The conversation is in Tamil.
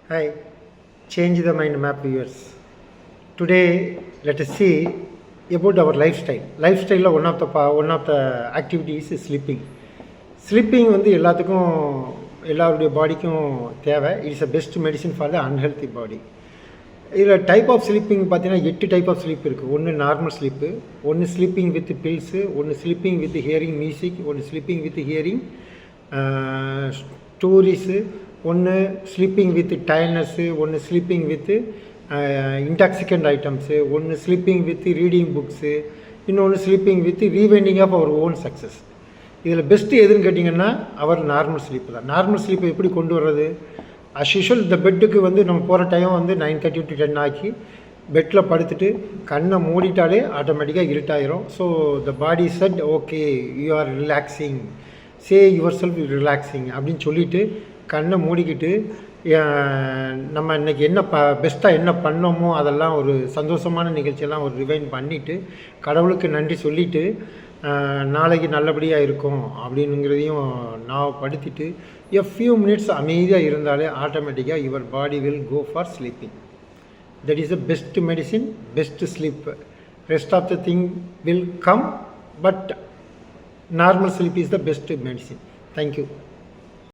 Hi, change the mind map viewers. Today, let us see about our lifestyle. Lifestyle one of the activities is sleeping. Sleeping வந்து எல்லாத்துக்கும் எல்லாருடைய பாடிக்கும் தேவை. It's a best medicine for the unhealthy body. இதில் டைப் ஆஃப் ஸ்லீப்பிங் பார்த்தீங்கன்னா 8 டைப் ஆஃப் ஸ்லீப் இருக்குது. ஒன்று நார்மல் ஸ்லீப்பு, ஒன்று ஸ்லீப்பிங் வித் பில்ஸு, ஒன்று ஸ்லீப்பிங் வித் ஹியரிங் மியூசிக், ஒன்று ஸ்லீப்பிங் வித் ஹியரிங் ஸ்டோரிஸு, ஒன்று ஸ்லீப்பிங் வித் டயர்னஸ்ஸு, ஒன்று ஸ்லீப்பிங் வித் இன்டாக்சிகண்ட் ஐட்டம்ஸு, ஒன்று ஸ்லீப்பிங் வித் ரீடிங் புக்ஸு, இன்னொன்று sleeping with rewinding of our own success. இதில் பெஸ்ட்டு எதுன்னு கேட்டிங்கன்னா அவர் நார்மல் ஸ்லீப்பு தான். நார்மல் ஸ்லீப்பை எப்படி கொண்டு வர்றது? அஸ் யூஷுவல் இந்த பெட்டுக்கு வந்து நம்ம போகிற டைம் வந்து 9:30 to 10 ஆக்கி பெட்டில் படுத்துட்டு கண்ணை மூடிட்டாலே ஆட்டோமேட்டிக்காக இருட்டாயிரும். So the body set okay you are relaxing, say yourself relaxing அப்படின்னு சொல்லிவிட்டு கண்ணை மூடிக்கிட்டு நம்ம இன்றைக்கி என்ன பெஸ்ட்டாக என்ன பண்ணோமோ அதெல்லாம் ஒரு சந்தோஷமான நிகழ்ச்சியெல்லாம் ஒரு ரிவைண்ட் பண்ணிவிட்டு கடவுளுக்கு நன்றி சொல்லிவிட்டு நாளைக்கு நல்லபடியாக இருக்கும் அப்படின்னுங்கிறதையும் ஞாபகப்படுத்திட்டு ஃபியூ மினிட்ஸ் அமைதியாக இருந்தாலே ஆட்டோமேட்டிக்காக your body will go for sleeping. That is the best medicine, best sleep. Rest of the thing will come, but normal sleep is the best medicine. Thank you.